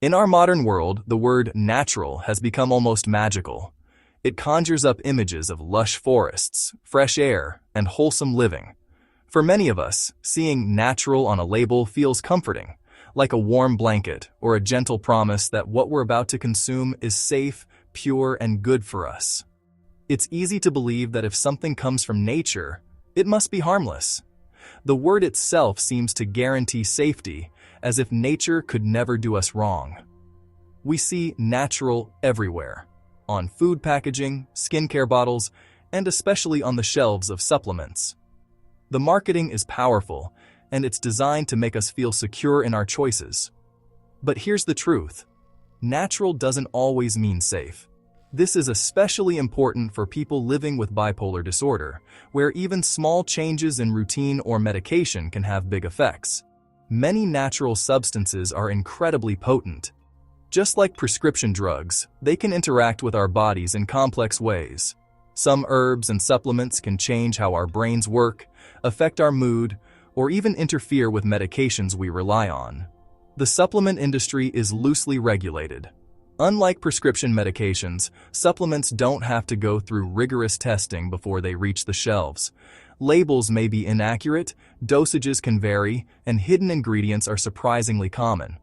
In our modern world, the word natural has become almost magical. It conjures up images of lush forests, fresh air, and wholesome living. For many of us, seeing natural on a label feels comforting, like a warm blanket or a gentle promise that what we're about to consume is safe, pure, and good for us. It's easy to believe that if something comes from nature, it must be harmless. The word itself seems to guarantee safety, as if nature could never do us wrong. We see natural everywhere, on food packaging, skincare bottles, and especially on the shelves of supplements. The marketing is powerful, and it's designed to make us feel secure in our choices. But here's the truth. Natural doesn't always mean safe. This is especially important for people living with bipolar disorder, where even small changes in routine or medication can have big effects. Many natural substances are incredibly potent. Just like prescription drugs, they can interact with our bodies in complex ways. Some herbs and supplements can change how our brains work, affect our mood, or even interfere with medications we rely on. The supplement industry is loosely regulated. Unlike prescription medications, supplements don't have to go through rigorous testing before they reach the shelves. Labels may be inaccurate, dosages can vary, and hidden ingredients are surprisingly common.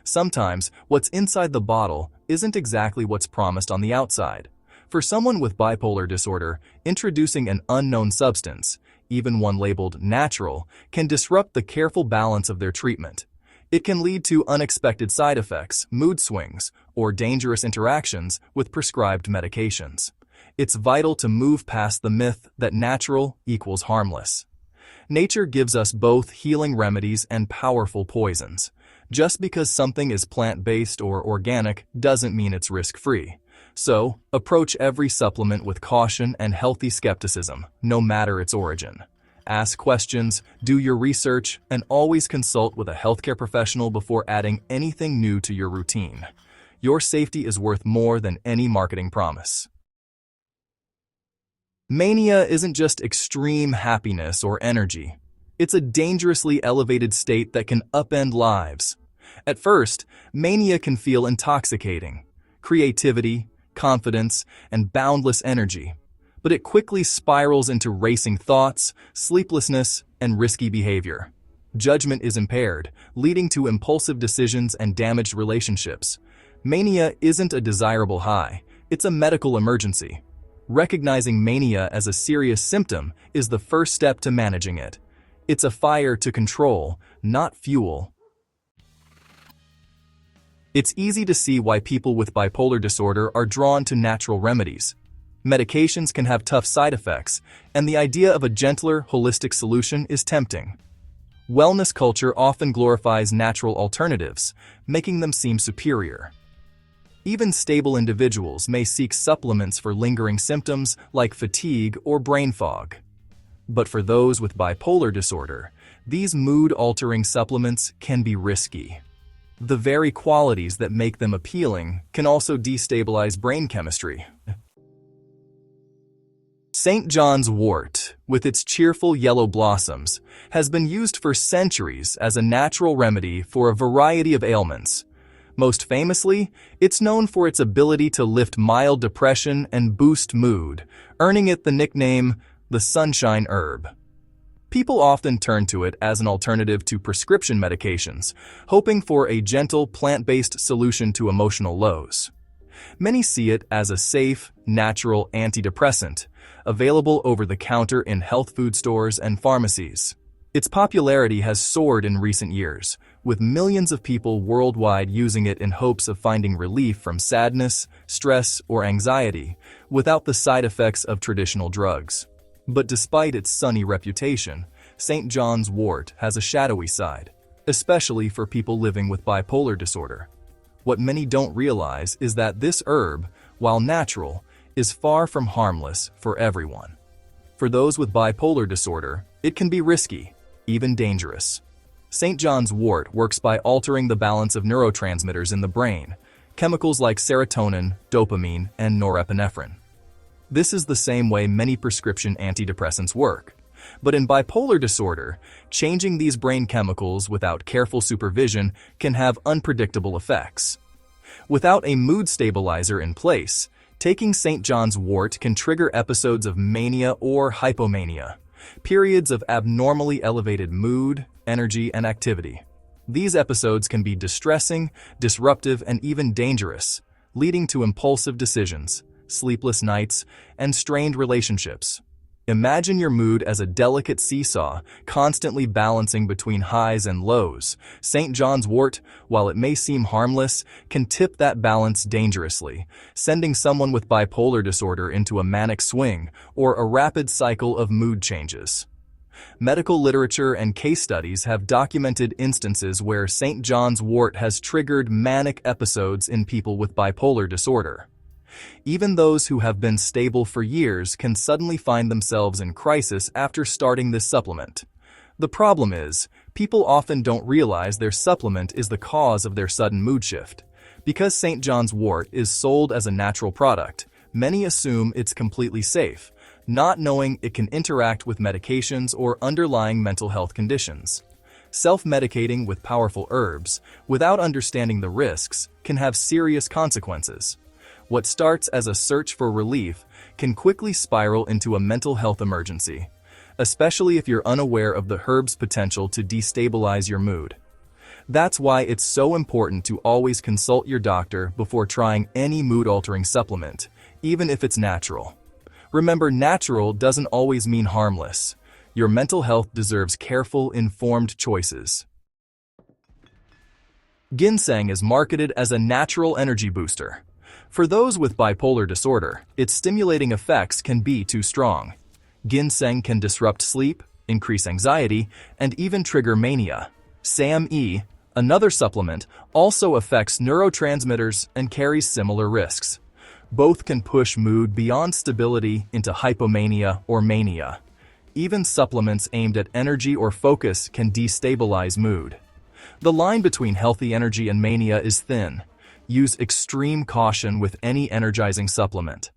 Sometimes, what's inside the bottle isn't exactly what's promised on the outside. For someone with bipolar disorder, introducing an unknown substance, even one labeled natural, can disrupt the careful balance of their treatment. It can lead to unexpected side effects, mood swings, or dangerous interactions with prescribed medications. It's vital to move past the myth that natural equals harmless. Nature gives us both healing remedies and powerful poisons. Just because something is plant-based or organic doesn't mean it's risk-free. So, approach every supplement with caution and healthy skepticism, no matter its origin. Ask questions, do your research, and always consult with a healthcare professional before adding anything new to your routine. Your safety is worth more than any marketing promise. Mania isn't just extreme happiness or energy. It's a dangerously elevated state that can upend lives. At first, mania can feel intoxicating. Creativity, confidence, and boundless energy. But it quickly spirals into racing thoughts, sleeplessness, and risky behavior. Judgment is impaired, leading to impulsive decisions and damaged relationships. Mania isn't a desirable high, it's a medical emergency. Recognizing mania as a serious symptom is the first step to managing it. It's a fire to control, not fuel. It's easy to see why people with bipolar disorder are drawn to natural remedies. Medications can have tough side effects, and the idea of a gentler, holistic solution is tempting. Wellness culture often glorifies natural alternatives, making them seem superior. Even stable individuals may seek supplements for lingering symptoms like fatigue or brain fog. But for those with bipolar disorder, these mood-altering supplements can be risky. The very qualities that make them appealing can also destabilize brain chemistry. St. John's wort, with its cheerful yellow blossoms, has been used for centuries as a natural remedy for a variety of ailments. Most famously, it's known for its ability to lift mild depression and boost mood, earning it the nickname the sunshine herb. People often turn to it as an alternative to prescription medications, hoping for a gentle, plant-based solution to emotional lows. Many see it as a safe, natural antidepressant, available over the counter in health food stores and pharmacies. Its popularity has soared in recent years, with millions of people worldwide using it in hopes of finding relief from sadness, stress, or anxiety, without the side effects of traditional drugs. But despite its sunny reputation, St. John's wort has a shadowy side, especially for people living with bipolar disorder. What many don't realize is that this herb, while natural, is far from harmless for everyone. For those with bipolar disorder, it can be risky, even dangerous. St. John's wort works by altering the balance of neurotransmitters in the brain, chemicals like serotonin, dopamine, and norepinephrine. This is the same way many prescription antidepressants work. But in bipolar disorder, changing these brain chemicals without careful supervision can have unpredictable effects. Without a mood stabilizer in place, taking St. John's wort can trigger episodes of mania or hypomania, periods of abnormally elevated mood, energy, and activity. These episodes can be distressing, disruptive, and even dangerous, leading to impulsive decisions, sleepless nights, and strained relationships. Imagine your mood as a delicate seesaw, constantly balancing between highs and lows. St. John's wort, while it may seem harmless, can tip that balance dangerously, sending someone with bipolar disorder into a manic swing or a rapid cycle of mood changes. Medical literature and case studies have documented instances where St. John's wort has triggered manic episodes in people with bipolar disorder. Even those who have been stable for years can suddenly find themselves in crisis after starting this supplement. The problem is, people often don't realize their supplement is the cause of their sudden mood shift. Because St. John's wort is sold as a natural product, many assume it's completely safe, not knowing it can interact with medications or underlying mental health conditions. Self-medicating with powerful herbs, without understanding the risks, can have serious consequences. What starts as a search for relief can quickly spiral into a mental health emergency, especially if you're unaware of the herb's potential to destabilize your mood. That's why it's so important to always consult your doctor before trying any mood-altering supplement, even if it's natural. Remember, natural doesn't always mean harmless. Your mental health deserves careful, informed choices. Ginseng is marketed as a natural energy booster. For those with bipolar disorder, its stimulating effects can be too strong. Ginseng can disrupt sleep, increase anxiety, and even trigger mania. SAMe, another supplement, also affects neurotransmitters and carries similar risks. Both can push mood beyond stability into hypomania or mania. Even supplements aimed at energy or focus can destabilize mood. The line between healthy energy and mania is thin. Use extreme caution with any energizing supplement.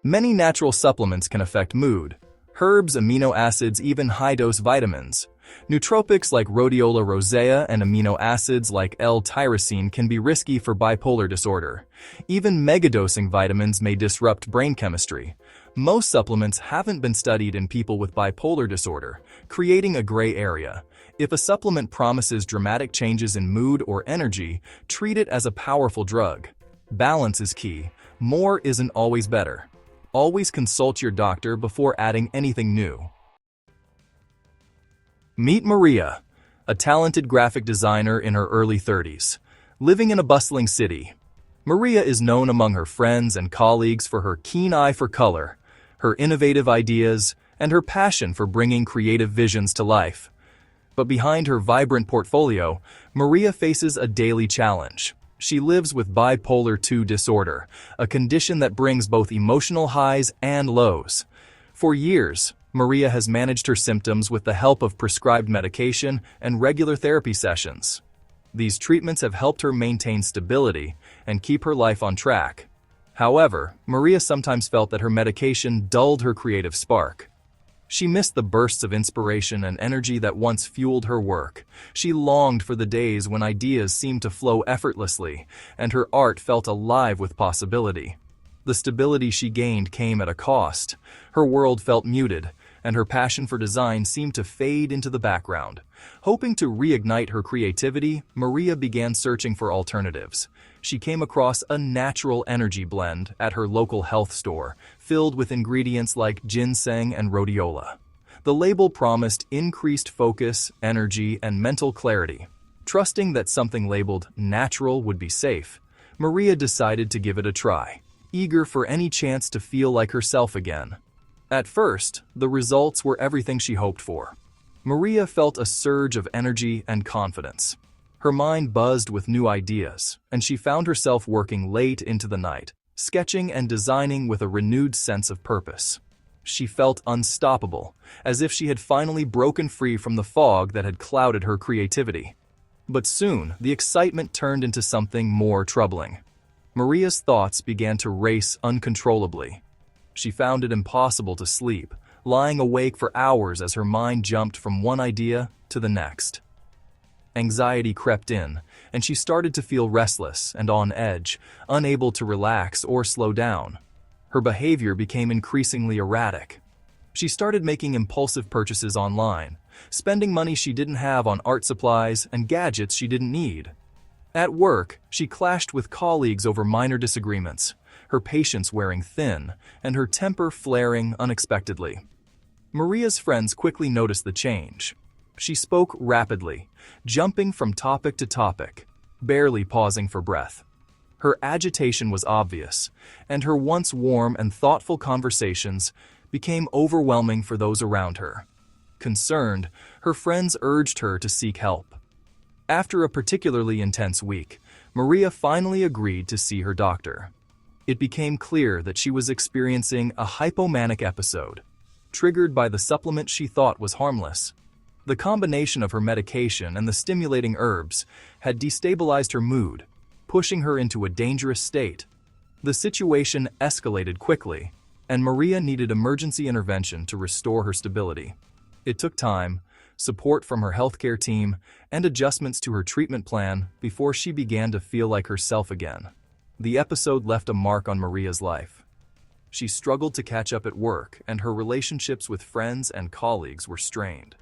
Many natural supplements can affect mood. Herbs, amino acids, even high-dose vitamins. Nootropics like rhodiola rosea and amino acids like L-tyrosine can be risky for bipolar disorder. Even megadosing vitamins may disrupt brain chemistry. Most supplements haven't been studied in people with bipolar disorder, creating a gray area. If a supplement promises dramatic changes in mood or energy, treat it as a powerful drug. Balance is key. More isn't always better. Always consult your doctor before adding anything new. Meet Maria, a talented graphic designer in her early 30s. Living in a bustling city, Maria is known among her friends and colleagues for her keen eye for color, her innovative ideas, and her passion for bringing creative visions to life. But behind her vibrant portfolio, Maria faces a daily challenge. She lives with bipolar II disorder, a condition that brings both emotional highs and lows. For years, Maria has managed her symptoms with the help of prescribed medication and regular therapy sessions. These treatments have helped her maintain stability and keep her life on track. However, Maria sometimes felt that her medication dulled her creative spark. She missed the bursts of inspiration and energy that once fueled her work. She longed for the days when ideas seemed to flow effortlessly, and her art felt alive with possibility. The stability she gained came at a cost. Her world felt muted, and her passion for design seemed to fade into the background. Hoping to reignite her creativity, Maria began searching for alternatives. She came across a natural energy blend at her local health store, filled with ingredients like ginseng and rhodiola. The label promised increased focus, energy, and mental clarity. Trusting that something labeled natural would be safe, Maria decided to give it a try, eager for any chance to feel like herself again. At first, the results were everything she hoped for. Maria felt a surge of energy and confidence. Her mind buzzed with new ideas, and she found herself working late into the night, sketching and designing with a renewed sense of purpose. She felt unstoppable, as if she had finally broken free from the fog that had clouded her creativity. But soon, the excitement turned into something more troubling. Maria's thoughts began to race uncontrollably. She found it impossible to sleep, lying awake for hours as her mind jumped from one idea to the next. Anxiety crept in, and she started to feel restless and on edge, unable to relax or slow down. Her behavior became increasingly erratic. She started making impulsive purchases online, spending money she didn't have on art supplies and gadgets she didn't need. At work, she clashed with colleagues over minor disagreements, her patience wearing thin and her temper flaring unexpectedly. Maria's friends quickly noticed the change. She spoke rapidly, jumping from topic to topic, barely pausing for breath. Her agitation was obvious, and her once warm and thoughtful conversations became overwhelming for those around her. Concerned, her friends urged her to seek help. After a particularly intense week, Maria finally agreed to see her doctor. It became clear that she was experiencing a hypomanic episode, triggered by the supplement she thought was harmless. The combination of her medication and the stimulating herbs had destabilized her mood, pushing her into a dangerous state. The situation escalated quickly, and Maria needed emergency intervention to restore her stability. It took time, support from her healthcare team, and adjustments to her treatment plan before she began to feel like herself again. The episode left a mark on Maria's life. She struggled to catch up at work, and her relationships with friends and colleagues were strained.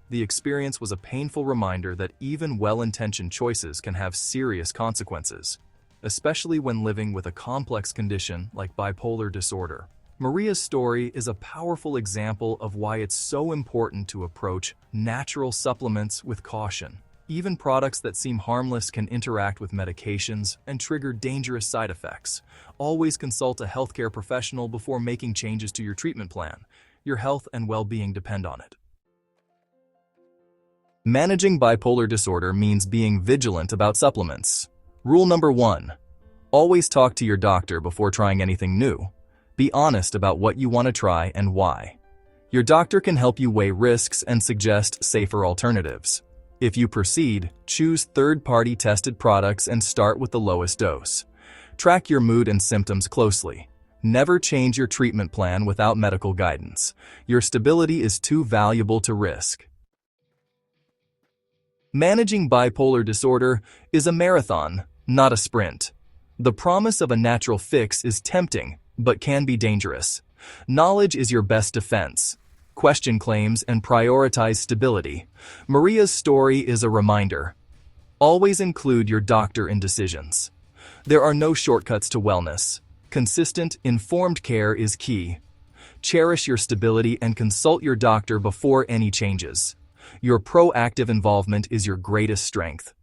The experience was a painful reminder that even well-intentioned choices can have serious consequences, especially when living with a complex condition like bipolar disorder. Maria's story is a powerful example of why it's so important to approach natural supplements with caution. Even products that seem harmless can interact with medications and trigger dangerous side effects. Always consult a healthcare professional before making changes to your treatment plan. Your health and well-being depend on it. Managing bipolar disorder means being vigilant about supplements. Rule number 1. Always talk to your doctor before trying anything new. Be honest about what you want to try and why. Your doctor can help you weigh risks and suggest safer alternatives. If you proceed, choose third-party tested products and start with the lowest dose. Track your mood and symptoms closely. Never change your treatment plan without medical guidance. Your stability is too valuable to risk. Managing bipolar disorder is a marathon, not a sprint. The promise of a natural fix is tempting, but can be dangerous. Knowledge is your best defense. Question claims and prioritize stability. Maria's story is a reminder. Always include your doctor in decisions. There are no shortcuts to wellness. Consistent, informed care is key. Cherish your stability and consult your doctor before any changes. Your proactive involvement is your greatest strength.